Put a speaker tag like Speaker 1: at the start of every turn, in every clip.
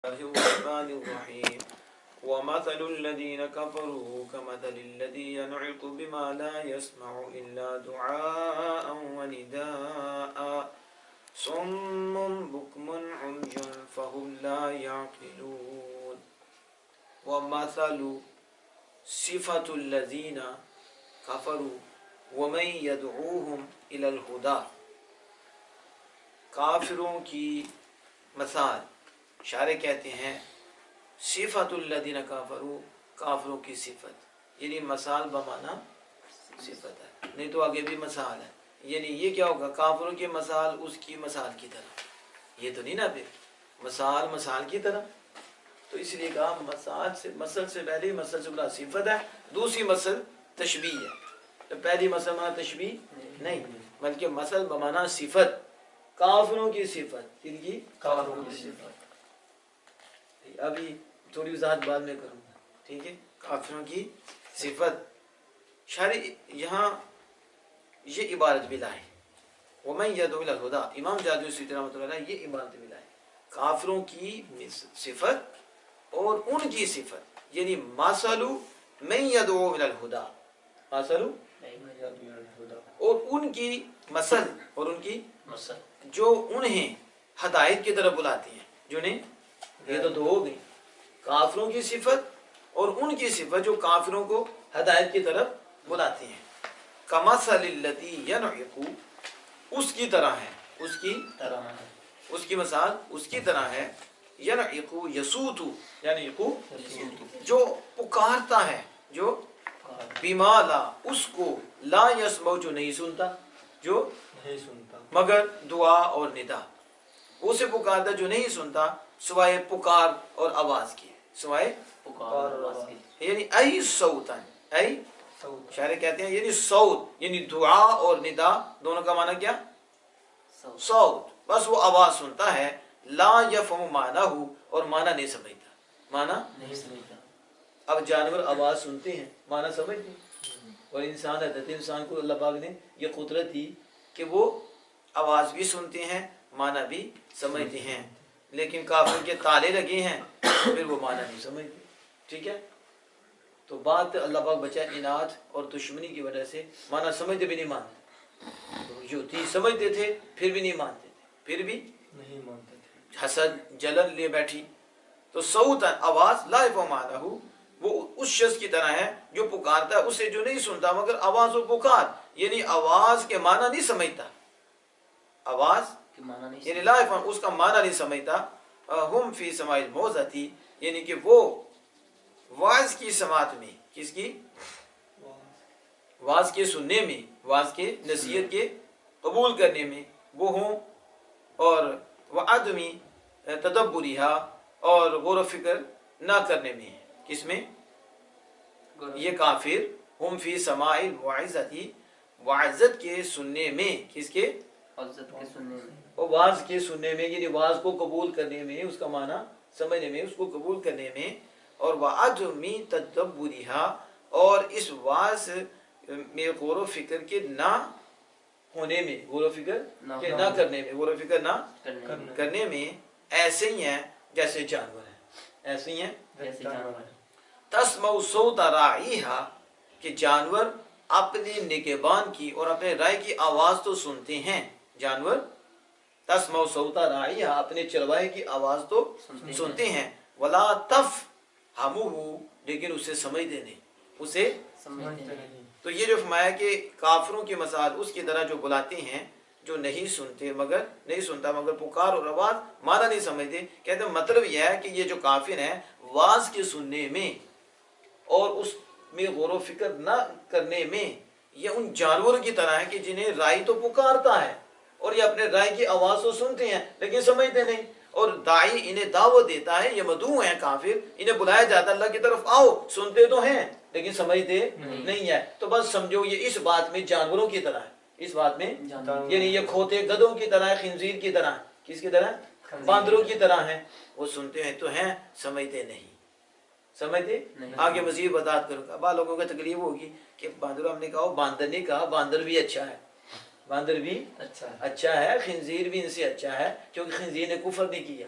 Speaker 1: الرحمن الرحیم ومثل الذين كفروا كمثل الذي ينعق بما لا يسمع إلا دعاء ونداء صم بكم عمي فهم لا يعقلون ومثل صفة الذين كفروا ومن يدعوهم إلى الهدى کافروں کی مثال شارع کہتے ہیں صفت الذین کافروا کافروں کی صفت یعنی مثال بمانا صفت ہے نہیں تو آگے بھی مثال ہے یعنی یہ کیا ہوگا کافروں کی مثال اس کی مثال کی طرح یہ تو نہیں نا پھر مثال کی طرح تو اس لیے کہا مثل سے پہلی مثل سے بلا صفت ہے دوسری مثل تشبیہ ہے تو پہلی مثل مانا تشبیہ نہیں بلکہ مثل بمانا صفت کافروں کی صفت کن کی کافروں کی صفت ابھی تھوڑی وضاحت بعد میں کروں گا ٹھیک ہے کافروں کی صفت شارع یہاں یہ عبارت بھی لائے وَمَن يَدْعُ إِلَى الْهُدَى امام جادوی سیوطی رحمۃ اللہ علیہ یہ عبارت بھی لائے کافروں کی صفت اور ان کی صفت یعنی مَثَلُ مَن يَدْعُ إِلَى الْهُدَى مَثَلُ اور ان کی مثل اور ان کی مثل جو انہیں ہدایت کی طرف بلاتے ہیں جنہیں یہ تو دو ہو گئی کافروں کی صفت اور ان کی صفت جو کافروں کو ہدایت کی طرف بلاتے ہیں کمثل الذی ینعق اس کی طرح ہے اس کی مثال اس کی طرح ہے ینعق یسوت یعنی جو پکارتا ہے جو بما لا اس کو لا یسمع جو نہیں سنتا مگر دعا اور ندا اسے پکارتا جو نہیں سنتا سوائے پکار اور آواز کی سوائے پکار اور آواز کی یعنی ای صوتن ای شاعر کہتے ہیں یعنی صوت یعنی دعا اور ندا دونوں کا معنی کیا صوت بس وہ آواز سنتا ہے لا یفہم معنی اور معنی نہیں سمجھتا اب جانور آواز سنتے ہیں معنی سمجھتے ہیں اور انسان کو اللہ پاک نے یہ قدرت دی کہ وہ آواز بھی سنتے ہیں معنی بھی سمجھتے ہیں لیکن کافر کے تالے لگے ہیں پھر وہ معنی نہیں سمجھتے ٹھیک ہے تو بات اللہ پاک بچائے اناد اور دشمنی کی وجہ سے معنی سمجھتے بھی نہیں مانتے جو تھی سمجھتے تھے پھر بھی نہیں مانتے تھے پھر بھی نہیں مانتے تھے حسد جلن لے بیٹھی تو صوت آواز لا یفہم معنی وہ اس شخص کی طرح ہے جو پکارتا ہے اسے جو نہیں سنتا مگر آواز و پکار یعنی آواز کے معنی نہیں سمجھتا آواز یعنی لا یفہم اس کا معنی نہیں سمجھتا ہم فی سماع الموعظۃ یعنی کہ وہ واعظ کی سماعت میں کس کی واعظ کے سننے میں واعظ کے نصیحت کے قبول کرنے میں وہ ہوں اور وعدم تدبرها اور غور و فکر نہ کرنے میں کس میں یہ کافر ہم فی سماع الموعظۃ وعظت کے سننے میں کس کے اور واعظ کے سننے میں یعنی واعظ کو قبول کرنے میں اس کا معنی سمجھنے میں اس کو قبول کرنے میں اور وعدم تدبرها اور اس واعظ میں غور و فکر کے نہ ہونے میں غور و فکر کے نہ کرنے میں غور و فکر نہ کرنے میں ایسے ہی ہیں جیسے جانور ہیں ایسے ہی ہیں تسمع صوت راعیها کہ جانور اپنے نگہبان کی اور اپنے رائے کی آواز تو سنتے ہیں جانور تسمع صوت راعیها اپنے چرواہے کی آواز تو سنتے ہیں ولا تفہمہ لیکن اسے سمجھتے نہیں اسے تو یہ جو فرمایا کہ کافروں کی مثال اس کی طرح جو بلاتے ہیں جو نہیں سنتا مگر پکار اور آواز معنی نہیں سمجھتے کہتے ہیں مطلب یہ ہے کہ یہ جو کافر ہیں واعظ کے سننے میں اور اس میں غور و فکر نہ کرنے میں یہ ان جانوروں کی طرح ہے کہ جنہیں رائے تو پکارتا ہے اور یہ اپنے رائے کی آواز تو سنتے ہیں لیکن سمجھتے نہیں اور داعی انہیں دعوت دیتا ہے یہ مدعو ہیں کافر انہیں بلایا جاتا ہے اللہ کی طرف آؤ سنتے تو ہیں لیکن سمجھتے نہیں ہے تو بس سمجھو یہ اس بات میں جانوروں کی طرح ہے اس بات میں یعنی یہ کھوتے گدھوں کی طرح ہے خنزیر کی طرح کس کی طرح باندروں کی طرح ہیں وہ سنتے ہیں تو ہیں سمجھتے نہیں آگے مزید وضاحت کروں گا بعض لوگوں کو تکلیف ہوگی کہ باندر ہم نے کہا باندر نے کہا باندر بھی اچھا ہے باندر بھی اچھا ہے خنزیر بھی ان سے اچھا ہے کیونکہ خنزیر نے کفر نہیں کیا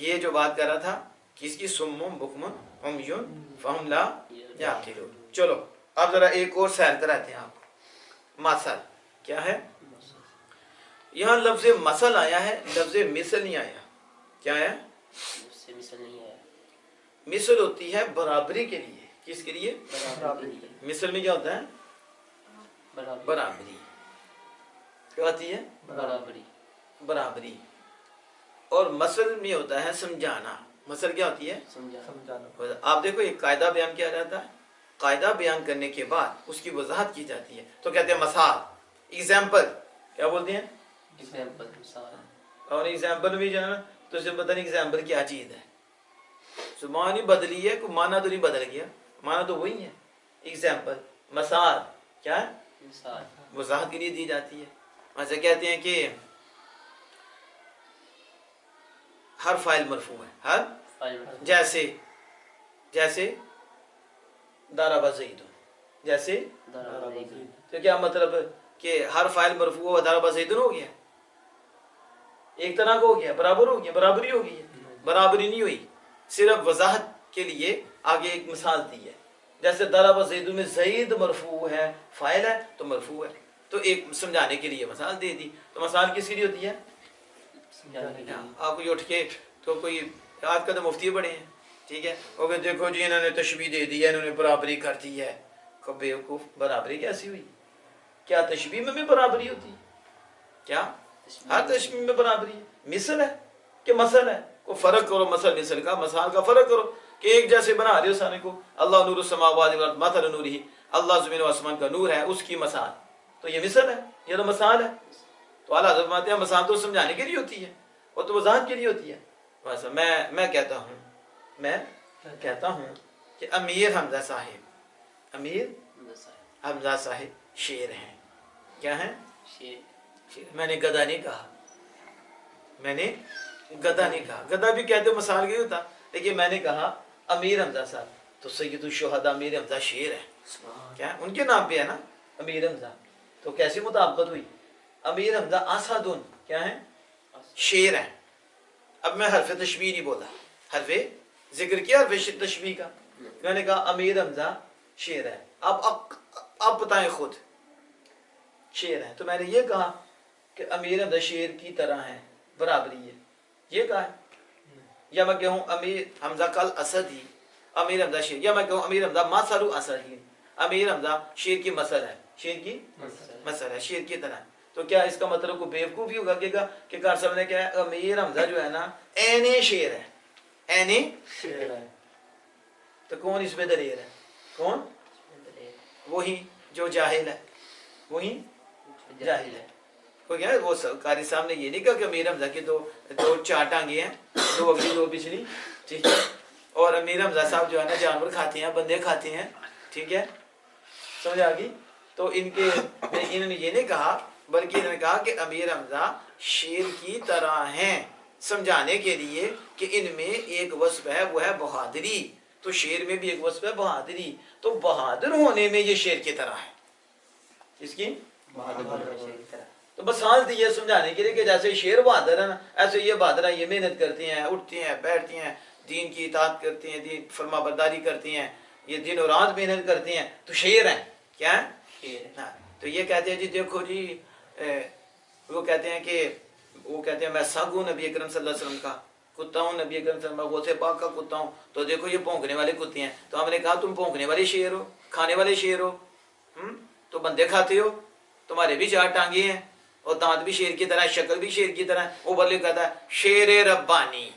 Speaker 1: یہ جو بات کر رہا تھا کس کی؟ سمم بکمن عمیون فہم لا یعقلون۔ چلو اب ذرا ایک اور سیر کراتے ہیں آپ۔ مثل کیا ہے؟ یہاں لفظ مثل آیا ہے، لفظ مثل نہیں آیا۔ کیا ہے؟
Speaker 2: مثل نہیں ہے۔
Speaker 1: مثل ہوتی ہے برابری کے لیے۔ کس کے لیے؟ مثل میں کیا ہوتا ہے؟ برابری۔ کیا ہوتی ہے؟
Speaker 2: برابری۔
Speaker 1: برابری۔ اور مثل میں ہوتا ہے سمجھانا۔ مثل کیا ہوتی ہے؟
Speaker 2: سمجھانا۔
Speaker 1: آپ دیکھو ایک قاعدہ بیان کیا جاتا ہے، قاعدہ بیان کرنے کے بعد اس کی وضاحت کی جاتی ہے تو کہتے ہیں مثال، ایگزامپل۔ کیا بولتے ہیں؟
Speaker 2: ایگزامپل، مثال۔
Speaker 1: اور ایگزامپل بھی جو ہے نا تو اسے پتہ نہیں ایگزامپل کیا چیز ہے، زبان ہی بدلی ہے، کوئی معنی تو نہیں بدل گیا، معنی تو وہی ہے۔ ایگزامپل، مثال کیا ہے؟
Speaker 2: مثال،
Speaker 1: وضاحت کے لیے دی جاتی ہے۔ ایسے کہتے ہیں کہ ہر فائل مرفوع ہے، ہر جیسے ضرب زید، جیسے تو کیا مطلب کہ ہر فائل مرفوع و ضرب زید ہو گیا؟ ایک طرح کو ہو گیا، برابر ہو گیا، برابری ہو گئی ہے؟ برابری نہیں ہوئی، صرف وضاحت کے لیے آگے ایک مثال دی ہے۔ جیسے ضرب زید میں زید مرفوع ہے، فاعل ہے تو مرفوع ہے، تو ایک سمجھانے کے لیے مثال دے دی۔ تو مثال کس کے لیے ہوتی ہے؟ آپ کوئی اٹھ کے تو کوئی آج کا تو مفتی بڑے ہیں، ٹھیک ہے، وہ کہ دیکھو جی انہوں نے تشبیہ دے دی ہے، انہوں نے برابری کر دی ہے۔ بیوقوف، برابری کیسی ہوئی؟ کیا تشبیہ میں بھی برابری ہوتی ہے؟ کیا ہر تشبیہ میں برابری ہے؟ مثل ہے کہ مثل ہے؟ کو فرق کرو، مثل مثل کا، مثال کا فرق کرو کہ ایک جیسے بنا رہے ہو سارے کو۔ اللہ نور السماوات والارض مثل نورہ، اللہ زمین و آسمان کا نور ہے، اس کی مثال، تو یہ مثل ہے، یہ تو مثال ہے۔ تو اعلیٰ حضرت فرماتے ہیں مثال تو سمجھانے کے لیے ہوتی ہے اور تو وضاحت کے لیے ہوتی ہے۔ ویسا میں کہتا ہوں کہ امیر حمزہ صاحب شیر ہیں۔ کیا ہیں؟ شیر۔ میں نے گدھا نہیں کہا، گدھا بھی کہتے مثال کے ہوتا، لیکن میں نے کہا امیر حمزہ صاحب، تو سید الشہداء امیر حمزہ شیر ہے۔ کیا ان کے نام پہ ہے نا امیر حمزہ، تو کیسی مطابقت ہوئی؟ امیر حمزہ اسدن کیا ہے؟ شیر ہے۔ اب میں حرف تشبیہ نہیں بولا، حرف ذکر کیا، حرف تشبیہ کا، میں نے کہا امیر حمزہ شیر ہے۔ اب بتائیں خود، شیر ہے تو میں نے یہ کہا کہ امیر حمزہ شیر کی طرح ہے، برابری ہے، یہ کہا ہے؟ یا میں کہوں امیر حمزہ کل اسدی، امیر حمزہ شیر، یا میں کہوں امیر حمزہ مثل اسدی، امیر حمزہ شیر کی مثل ہے، شیر کی مثل ہے، شیر کی طرح۔ تو کیا اس کا مطلب کو بیوقوفی ہوگا کہ کار صاحب نے کیا ہے امیر حمزہ جو ہے نا این شیر ہے، این شیر ہے، تو کون اس میں دلیر ہے؟ کون؟ وہی جو جاہل ہے، وہی جاہل ہے۔ کوئی کیا ہے وہ قاری صاحب نے یہ نہیں کہا کہ امیر حمزہ کی دو چار ٹانگیں ہیں، دو اگلی دو پچھلی، ٹھیک ہے، اور امیر حمزہ صاحب جو ہے نا جانور کھاتے ہیں، بندے کھاتے ہیں، ٹھیک ہے، سمجھ آ گئی؟ تو انہوں نے یہ نہیں کہا، بلکہ انہوں نے کہا کہ امیر حمزہ شیر کی طرح ہیں، سمجھانے کے لیے کہ ان میں ایک وصف ہے وہ ہے بہادری، تو شیر میں بھی ایک وصف ہے بہادری، تو بہادر ہونے میں یہ شیر کی طرح ہے۔ اس کی تو بس حال دی ہے سمجھانے کے لیے کہ جیسے شیر بہادر ہے نا، ایسے یہ بہادر ہیں، یہ محنت کرتے ہیں، اٹھتے ہیں، بیٹھتے ہیں، دین کی اطاعت کرتے ہیں، دین فرما برداری کرتے ہیں، یہ دن اور رات محنت کرتے ہیں، تو شیر ہیں۔ کیا ہے؟ شیر۔ تو یہ کہتے ہیں جی دیکھو جی وہ کہتے ہیں میں سگ ہوں نبی اکرم صلی اللہ علیہ وسلم کا، کتا ہوں نبی اکرم صلی اللہ علیہ وسلم، غوث پاک کا کتا ہوں، تو دیکھو یہ بھونکنے والے کتے ہیں، تو ہم نے کہا تم بھونکنے والے شیر ہو، کھانے والے شیر ہو، تو بندے کھاتے ہو، تمہارے بھی چار ٹانگیں ہیں اور دانت بھی شیر کی طرح، شکل بھی شیر کی طرح، اوپر کہتا ہے شیر ربانی۔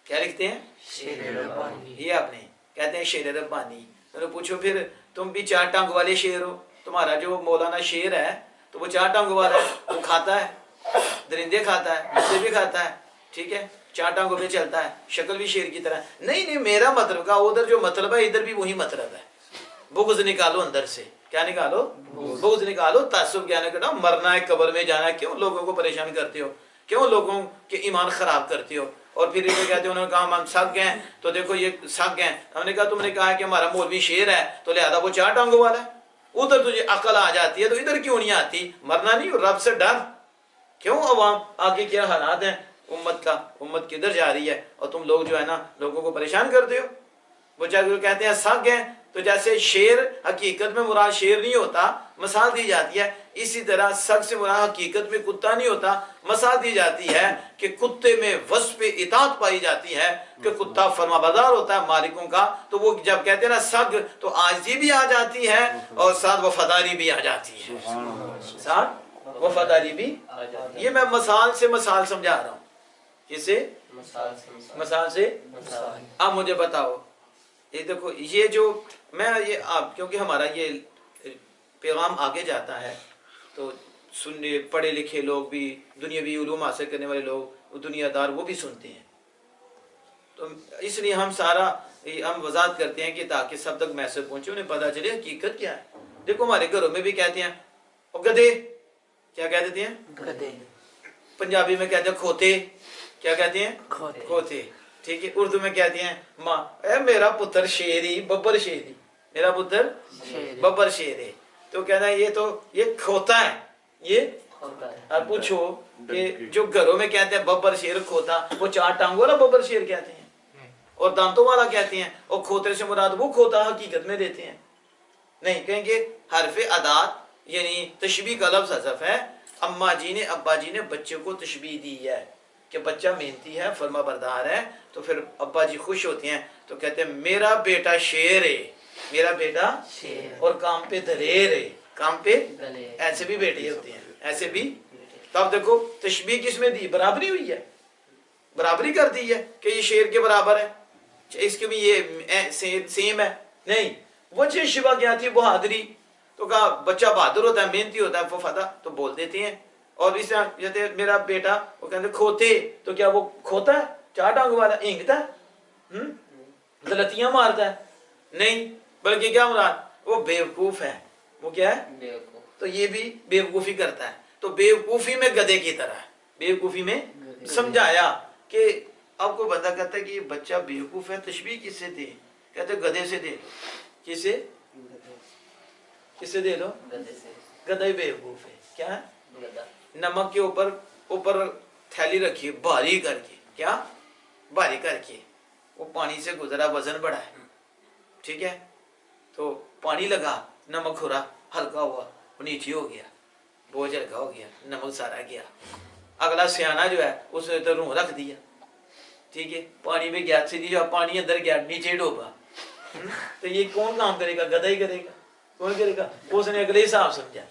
Speaker 1: کیا لکھتے ہیں؟ شیر ربانی۔ یہ آپ نے کہتے ہیں شیر ربانی۔ تو پوچھو پھر تم بھی چار ٹانگ والے شیر ہو، تمہارا جو مولانا شیر ہے تو وہ چار ٹانگوں والا ہے، وہ کھاتا ہے، درندے کھاتا ہے، بچے بھی کھاتا ہے، ٹھیک ہے، چار ٹانگوں پہ چلتا ہے، شکل بھی شیر کی طرح۔ نہیں میرا مطلب کا ادھر جو مطلب ہے ادھر بھی وہی مطلب ہے، بغض نکالو اندر سے۔ کیا نکالو؟ بغض نکالو، تعصب کیا نکالو، مرنا ہے، قبر میں جانا ہے، کیوں لوگوں کو پریشان کرتے ہو، کیوں لوگوں کے ایمان خراب کرتے ہو؟ اور پھر یہ کہتے ہیں انہوں نے کہا ہم سگ ہیں، تو دیکھو یہ سگ ہیں، ہم نے کہا تم نے کہا کہ ہمارا مولوی شیر ہے تو لہذا وہ چار ٹانگوں والا ہے، ادھر تجھے عقل آ جاتی ہے تو ادھر کیوں نہیں آتی؟ مرنا نہیں، رب سے ڈر۔ کیوں عوام آگے کیا حالات ہیں، امت کدھر جا رہی ہے، اور تم لوگ جو ہے نا لوگوں کو پریشان کرتے ہو۔ وہ جب کہتے ہیں سگ ہیں، تو جیسے شیر حقیقت میں مراد شیر نہیں ہوتا، مثال دی جاتی ہے، اسی طرح سگ سے مراد حقیقت میں کتا نہیں ہوتا، مثال دی جاتی ہے کہ کتے میں وصف اطاعت پائی جاتی ہے کہ کتا فرما بردار ہوتا ہے مالکوں کا، تو وہ جب کہتے ہیں نا سگ، تو عاجزی بھی آ جاتی ہے اور ساتھ وفاداری بھی آ جاتی ہے، ساتھ وفاداری بھی۔ یہ میں مثال سے مثال سمجھا رہا ہوں، کسے؟ مثال سے۔ اب مجھے بتاؤ، یہ دیکھو، یہ جو میں یہ آپ، کیونکہ ہمارا یہ پیغام آگے جاتا ہے تو سننے پڑھے لکھے لوگ بھی، دنیاوی علوم حاصل کرنے والے لوگ، دنیا دار، وہ بھی سنتے ہیں، تو اس لیے ہم وضاحت کرتے ہیں کہ تاکہ سب تک میسج پہنچے، انہیں پتہ چلے حقیقت کیا ہے۔ دیکھو ہمارے گھروں میں بھی کہتے ہیں او گدھے، کیا کہہ دیتے ہیں؟
Speaker 2: گدھے۔
Speaker 1: پنجابی میں کہتے ہیں کھوتے، کیا کہتے ہیں؟ کھوتے، ٹھیک ہے۔ اردو میں کہتے ہیں ماں، اے میرا پتر شیری ببر شیری، میرا پتر ببر شیر ہے، تو کہنا ہے یہ کھوتا ہے، یہ اب پوچھو کہ جو گھروں میں کہتے ہیں ببر شیر کھوتا، وہ چار ٹانگوں والا ببر شیر کہتے ہیں اور دانتوں والا کہتے ہیں، اور کھوتے سے مراد وہ کھوتا حقیقت میں دیتے ہیں؟ نہیں، کہیں گے حرف عداد یعنی تشبیہ کا لفظ حذف ہے۔ اماں جی نے، ابا جی نے بچے کو تشبیہ دی ہے کہ بچہ محنتی ہے، فرما بردار ہے، تو پھر ابا جی خوش ہوتے ہیں تو کہتے ہیں میرا بیٹا شیر ہے، میرا بیٹا شیر، اور کام پہ دلیر ہے، کام پہ ایسے بھی بیٹے ہوتے ہیں، ایسے بھی۔ تو اب دیکھو تشبیہ کس میں دی؟ برابری ہوئی ہے، برابری کر دی ہے کہ یہ شیر کے برابر ہے، اس کے بھی یہ سیم ہے، نہیں۔ وجہ شبہ کیا تھی؟ بہادری، تو کہا بچہ بہادر ہوتا ہے، محنتی ہوتا ہے، وفادار، تو بول دیتے ہیں۔ اور اس طرح جیسے میرا بیٹا، وہ کہتے کھوتے، تو کیا وہ کھوتا ہے، چار ٹانگوں والا، اینگتا ہے، غلطیاں مارتا ہے؟ نہیں، بلکہ کیا مراد؟ وہ بیوقوف ہے، وہ کیا ہے؟ تو یہ بھی بیوقوفی کرتا ہے، تو بیوقوفی میں گدھے کی طرح ہے، بیوقوفی میں سمجھایا کہ اب کو بندہ کہتا ہے کہ یہ بچہ بیوقوف ہے، تشبیہ کس سے دے؟ کہتے گدھے سے دے لو، کس سے؟ کس سے دے لو؟ گدھا ہی بیوقوف ہے، کیا ہے؟ نمک کے اوپر تھیلی رکھی بھاری کر کے، کیا بھاری کر کے، وہ پانی سے گزرا، وزن بڑھا ہے، ٹھیک ہے، تو پانی لگا، نمک ہو رہا، ہلکا ہوا، وہ نیچے ہو گیا، بوجھ ہلکا ہو گیا، نمک سارا گیا۔ اگلا سیانا جو ہے اس نے تو روح رکھ دیا، ٹھیک ہے، پانی میں گیا، سیدھی جو پانی اندر گیا، نیچے ڈوبا، تو یہ کون کام کرے گا؟ گدھا ہی کرے گا، کون کرے گا؟ اس نے اگلے حساب سمجھا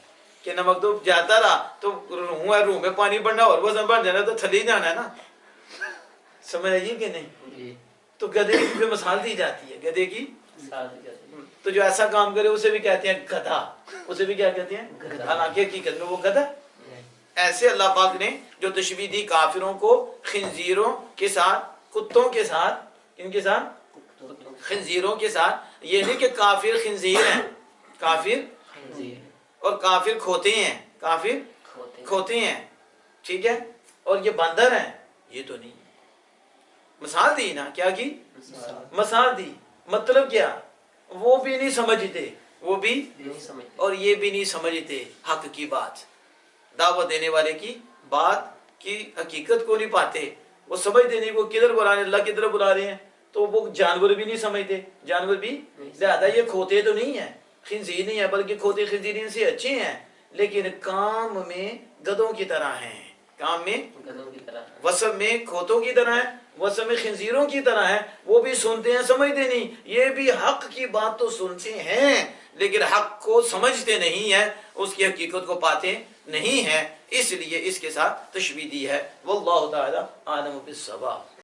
Speaker 1: کہ نمک تو جاتا رہا، تو روح ہے، روح میں پانی بڑھنا اور وزن بڑھ جانا، تو تھلی جانا ہے نا، سمجھ آئیے کہ نہیں؟ تو گدھے کی پہ مثال دی جاتی ہے، گدھے کی، تو جو ایسا کام کرے اسے بھی کہتے ہیں گدھا، اسے بھی کیا کہتے ہیں؟ حالانکہ حقیقت میں وہ گدھا۔ ایسے اللہ پاک نے جو تشبیہ دی کافروں کو خنزیروں کے ساتھ، کتوں کے ساتھ، کن کے ساتھ؟ خنزیروں کے ساتھ۔ یہ نہیں کہ کافر خنزیر ہیں، کافر اور کافر کھوتے ہیں، کافر کھوتے ہیں، ٹھیک ہے، اور یہ بندر ہیں، یہ تو نہیں۔ مثال دی نا، کیا کی؟ مثال دی، مطلب کیا؟ وہ بھی نہیں سمجھتے، وہ بھی اور یہ بھی نہیں سمجھتے حق کی بات، دعوت دینے والے کی بات کی حقیقت کو نہیں پاتے، وہ سمجھتے نہیں وہ کدھر بلا رہے ہیں، اللہ کدھر بلا رہے ہیں، تو وہ جانور بھی نہیں سمجھتے، جانور بھی، لہذا یہ کھوتے تو نہیں ہیں، خنزیر نہیں ہے، بلکہ کھوتے خنزیر ان سے اچھے ہیں، لیکن کام میں گدھوں کی طرح ہیں، کام میں وصف میں کھوتوں کی طرح ہیں، وصف میں خنزیروں کی طرح ہیں، وہ بھی سنتے ہیں، سمجھتے نہیں، یہ بھی حق کی بات تو سنتے ہیں لیکن حق کو سمجھتے نہیں ہیں، اس کی حقیقت کو پاتے نہیں ہیں، اس لیے اس کے ساتھ تشبیہ دی ہے۔ واللہ تعالی عالم بالصواب۔